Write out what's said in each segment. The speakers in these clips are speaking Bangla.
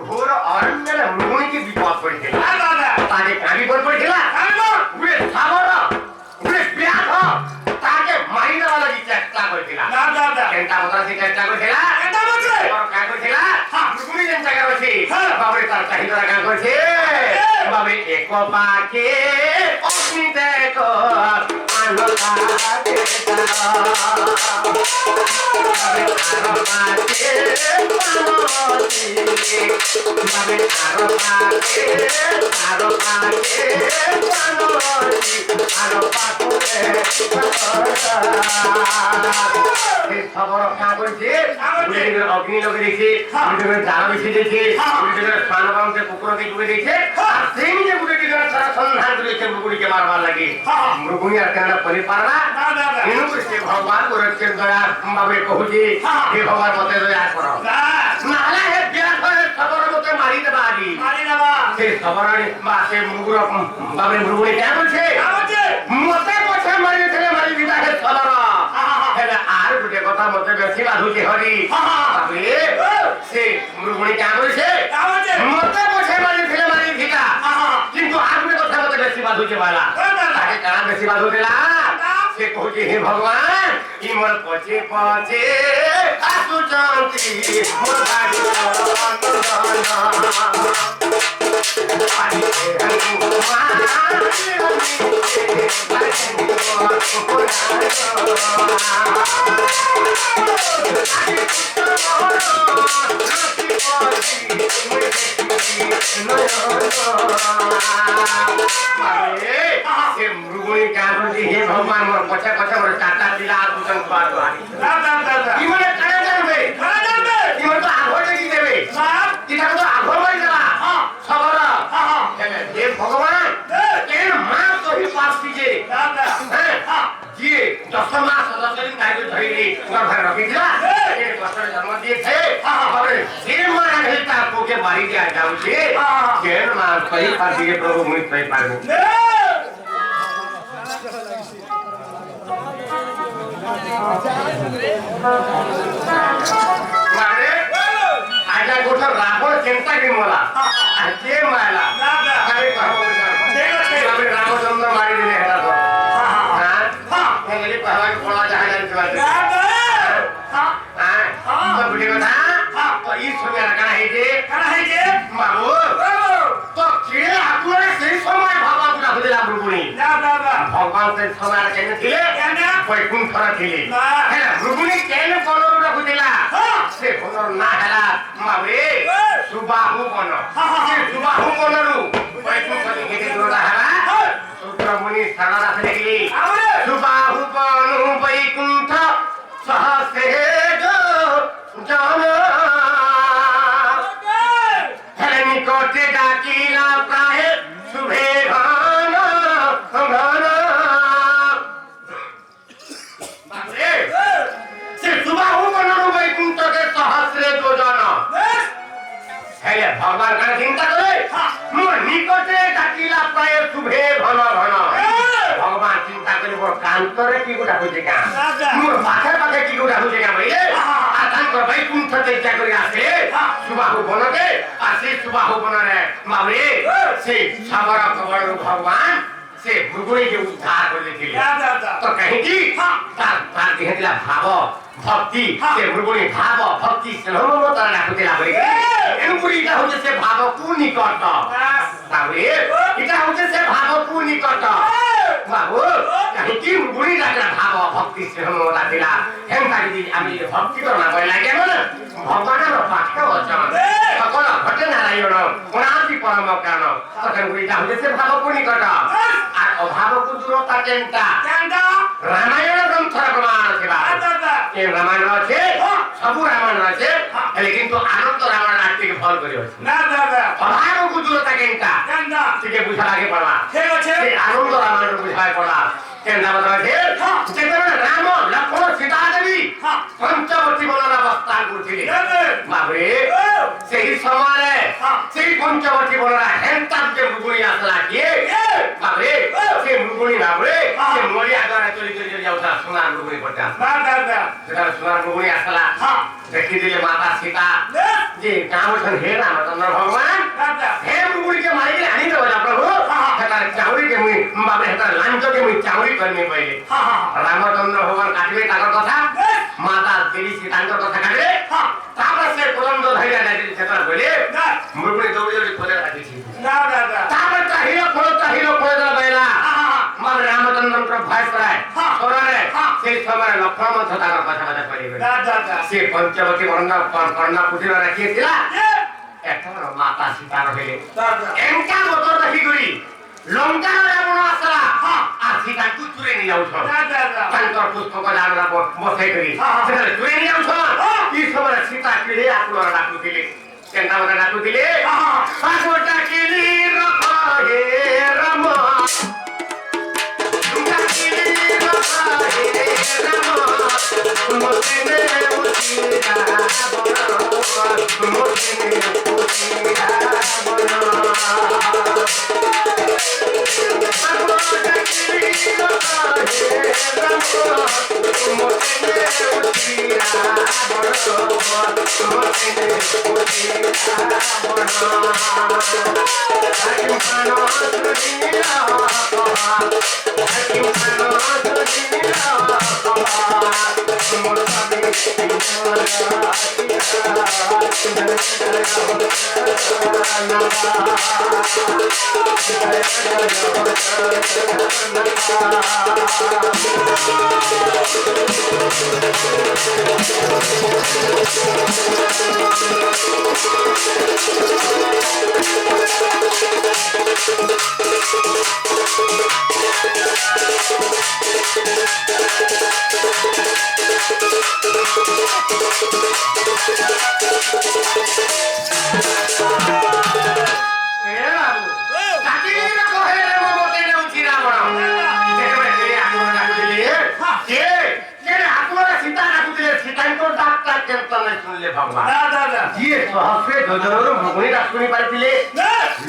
ঘোর অরণ্যের মৃগুণীকে বিপদ করেছিল তাকে কাঁদি করে পড়েছিল উড়ে সাবর উড়ে ব্যাঘ তাকে মারি দেওয়া লাগি চেষ্টা করেছিল কেনটা বদলাতে চেষ্টা করেছিল কাঁ করেছিল মৃগুণী যেন জায়গা রয়েছে বাবরে তার চাহিদা কাঁ করেছে বাবে এক পাখে অগ্নি দেখো আনন্দাতে খবর কাঁ করেছে অগ্নি লোকে দেখছে জাল বেশি দেখছে স্নানবামকে কুকুরকে ডুবে দেখছে আর সেই নিজে বুড়িটি সারা সন্ধান করেছে মৃগুণীকে মারবার লাগে মৃগুণী আর কেন বলি পারবা এনু সে ভগবান করেছে দয়া ভাবে কহুছি হে ভগবান মতে দয়া কর নাহলে হে বিরাট হয়ে খবর মতে মারি দেবা আদি সে খবর বা সে মৃগুর ভাবে মৃগুণী কেন বলছে মতে পছে মারি দিলে মারি দিবা হে খবর হেলে আর গুটে কথা মতে বেশি বাধুছে হরি তবে সে মৃগুণী কেন বলছে মতে পছে মারি দিলে মারি দিবা কিন্তু আর গুটে কথা মতে বেশি বাধুছে বালা তাকে কানা বেশি বাধুছিলা সে কହୁଛି হে ভগবান ই মোর পছে পছে আসুচନ୍ତି মোর বাড়ি মৃগুণী কাঁ করছি হে ভগবান মোর পছে পছে মোর চারটা পিলা আসুচন খাওয়ার কি মানে কারা জানবে কি মানে তো আঘর দেখি দেবে এটা তো আঘর মারি দেবা সবর হে ভগবান কেন মা কহি পাসিছে যিয়ে 10 মাস 10 দিন তাইকে ধরিলি তোমার ঘরে রাখিছিলা এর কষ্টে জন্ম দিয়েছে আরে সে মা হে তার পোকে মারি দিয়া যাচ্ছে কেন মা কহি পাসিছে প্রভু মুই কই পারবো मारे आजा गोठा रावण चिंता की मोला के मायला अरे कहो अरे रामचंद्र मारी दिले हेला तो हां हे गेली पहला कोळा जहाज आणि बात हां तो बुढी कथा तो ई समय काना है जे बाबू तो किळे आपुरे সেই সময় ভাবা পুরা হইলা মৃগুণী ভগবান সেই সময় কেন ছিলে বৈকুণ্ঠর ଥିଲେ হেলা মৃগুণী কেন বনর রাখুছিলা সে বনর না হেলা মাবে সুবাহু বন সে সুবাহু বনরু বৈকুণ্ঠ থেকে দূর হেলা সুব্রমণি সারা রাখে গেলি সুবাহু বন বৈকুণ্ঠ সহসে জান হেলা নিকটে ডাকিলা প্রায় শুভে ঘন ঘন বাবরে সে সুবাহু বনরু বৈকুণ্ঠকে সহস্রে যোজন হেলে ভগবান কানে চিন্তা করে মোর নিকটে ডাকিলা প্রায় শুভে ঘন ঘন ভগবান চিন্তা করে মোর কান্তরে কি গোটা হইছে কা মোর পাখে পাখে কি গোটা হইছে কা ভাইলে আর তাঙ্কর বৈকুণ্ঠ চিন্তা করে আসে সুবাহু বনকে আর সেই সুবাহু বনরে বাবরে সেই সাগর কবর ভগবান से मृगुणी के उद्धार करले थिले तो कहीं की तार दिहला भाव भक्ति से मृगुणी भाव भक्ति सलम तार राखुतिला बरे एनुपुरी इटा होचे से भाव को निकट ताबे इटा होचे से भाव को निकट बाबू कहीं की मृगुणी राखला भाव भक्ति सलम राखिला हेंता की आमी भक्ति करना पय लागे न भगवानर पाठ वचन सकल घटे नारायण गुणाति परम कारण तखन इटा होचे से भाव को निकट আর অভাব কুদুরতা কেনটা রামায়ণ গ্রন্থর প্রমাণ আছে এই রামায়ণ আছে সবু রামায়ণ আছে হেলে কিন্তু আনন্দ রামায়ণ আত্মিক ফল করে আছে না দাদা অভাব কুদুরতা কেনটা ঠিক বুঝা লাগে পড়া ঠিক আছে এই আনন্দ রামায়ণ বুঝায় পড়া কেনটা বলা আছে যেখানে রাম লক্ষ্মণ সীতা দেবী পঞ্চবতী বনের অবস্থান করছিলেন বাবরে সেই সময়ে সেই পঞ্চবতী বনরা হেনতাম যে মৃগুণী আসলা কি বাবরে তোমার গুণী আসলা দেখি দিলে মাতা সীতা যে কাম হে রামচন্দ্র ভগবান হে গুণীকে মারিকে আনি দেব না প্রভু হেতার চাউরিকে মুই বাবা হেতার লাঞ্চকে মুই চাউরি করমি কইলে রামচন্দ্র ভগবান কাটবে তাকর কথা মাতা দেবী সীতাঙ্কর কথা কাটবে তারপর সে প্রবন্ধ ধৈর্য দেখি সেটা বলে মুরগুনি দৌড়ি দৌড়ি খোঁজে রাখিছি তারপর চাহিল খোঁজ বেলা মানে রামচন্দ্র ভয় করায় সরণে সেই সময় লক্ষ্মণ মধ্য তাকর কথা কথা করিবে সে পঞ্চবতী কন্যা পুটির রাখিয়েছিল এখন মাতা সীতা রহিলে এমকা মতর দেখি করি লঙ্কার রাবণ আসলা আর সীতাଙ୍କୁ চুরে নিয়ে যাଉଛ ତାଙ୍କର ପୁଷ୍ପକ ଜାଲରେ ବସେଇ କରି ସେଠାରେ ଚୁରେ ନିଏ ଯାଉଛ এই ସମୟରେ ସୀତା କିଳେ ଆକୁଳ ଡାକୁଥିଲେ କେନ୍ତା ମତେ ଡାକୁଥିଲେ ଆକୁ ଡାକିଲି ରଖ ହେ ରାମ ଡାକିଲି ରଖ ହେ ରାମ ମୋତେ ନେ ଉଠିରା ବଣ ମୋତେ ନେ ଉଠିରା ବଣ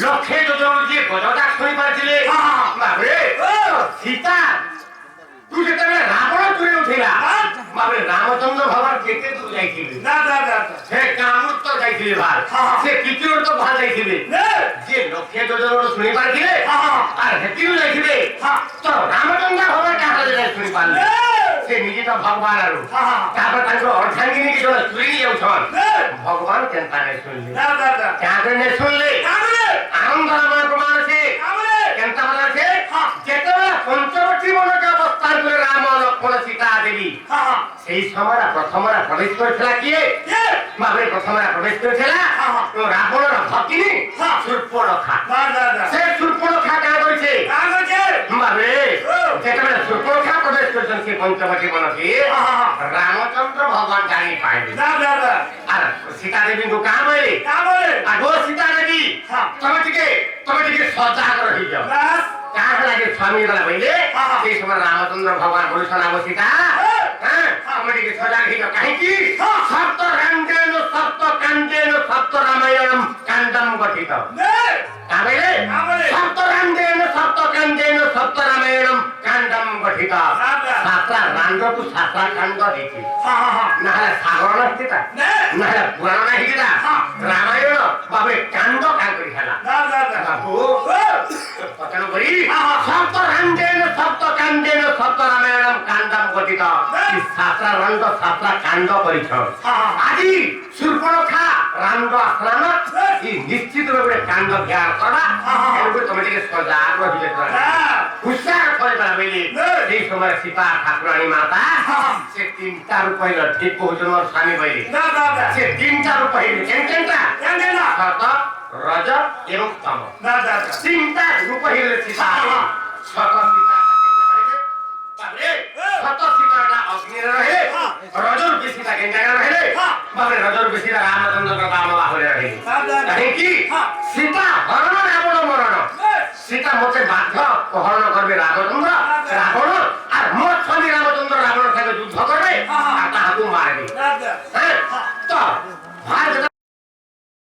লক্ষে যোজনর যে গজটা শুনি পারিছিলে বাবরে সীতা তুই যেତେବେଳେ ରାବଣ ଚୁରି ଉଠିଲା ବାବରେ ରାମଚନ୍ଦ୍ର ଭଗବାନ କେତେ ଦୂର ଯାଇଥିଲେ ସେ କାମୁର ତ ଯାଇଥିଲେ ବାହାର ସେ କିଛି ତ ବାହାର ଯାଇଥିଲେ ଯେ ଲକ୍ଷେ ଯୋଜନର ଶୁଣି ପାରିଥିଲେ আর ହେତିରୁ ଯାଇଥିଲେ ତ ରାମଚନ୍ଦ୍ର ଭଗବାନ କାହାକୁ ଯାଇ ଶୁଣି ପାରିଲେ ସେ ନିଜେ ତ ଭଗବାନ ଆରୁ ତାପରେ ତାଙ୍କର ଅର୍ଦ୍ଧାଙ୍ଗିନୀ କି ଜଣେ ଚୁରି ଯାଉଛନ୍ ଭଗବାନ କେନ୍ତା ନେ ଶୁଣିଲେ କାହାକୁ ନେ ଶୁଣିଲେ ଆନନ୍ଦ ରାମାୟଣ ପ୍ରମାଣ ଅଛି କେନ୍ତା ମାନେ ଅଛି ଯେତେବେଳେ ପଞ୍ଚବଟୀ ବନକେ ଅବସ୍ଥାନ করে রাম লক্ষ্মণ সীতা দেবী সেই সময় প্রথমরা প্রবেশ করেছিল কিয়ে বাবরে প্রথমরা প্রবেশ করেছিল তো রাবণর ভগিনী শূর্পণখা সে শূর্পণখা কাজ করেছে বাবরে যেতেবেলে শূর্পণখা প্রবেশ করেছেন সে পঞ্চবটী বনকে রামচন্দ্র ভগবান জানি পাইলে আর সীতা দেবীଙ୍କୁ কাঁ বলে আগো সীতা দেবী তুমি টিকে সজাগ রহিযাও কার লাগে স্বামী গলা বইলে সেই সময় রামচন্দ্র ভগবান বলেছেন আগো সীতা তুমি টিকে সজাগ হইল কাহিকি সপ্ত কাণ্ডেন সপ্ত রামায়ণম কাণ্ডম গঠিত কাবেলে সপ্ত কাণ্ডেন সপ্ত রামায়ণম কাণ্ডম গঠিত সাতটা রান্ডকু সাতটা কাণ্ড দেখি নাহলে সাগর নস্তিতা নাহলে পুরাণ নাহিকিতা রামায়ণ বাবে কাণ্ড কাঁ করি হেলা বাবু পচন করি সপ্ত কাণ্ডেন সপ্ত রামায়ণম কাণ্ডম গঠিত সাতটা রান্ড সাতটা কাণ্ড করিছ আজি শূর্পণখা রান্ড আসলান নিশ্চিত ভাবে কাণ্ড ধ্যান করা এরপরে তুমি টিকে সজাগ রহিলে হুঁশিয়ার করে বেড়াবেলি এই সময় সীতা ঠাকুরানী মাতা সে তিনটা রূপ হইল ঠিক কହୁছন মোর স্বামী বইলে সে তিনটা রূপ হইল কেনটা সত রজ এবং তম তিনটা রূপ হইল সীতা সত সীতা সত সীতাটা অগ্নির রহে রজর বেশিটা কেন জায়গা রহে বাবরে রজর বেশিটা রামচন্দ্র রাম বাহুরে রহে কাহিকি সীতা হরণ রাবণ মরণ সীতা মতে বাধ্য হরণ করবে রাবণ আর মোট স্বামী রামচন্দ্র রাবণের সাথে যুদ্ধ করবে আর তাহাকে মারবে হ্যাঁ তো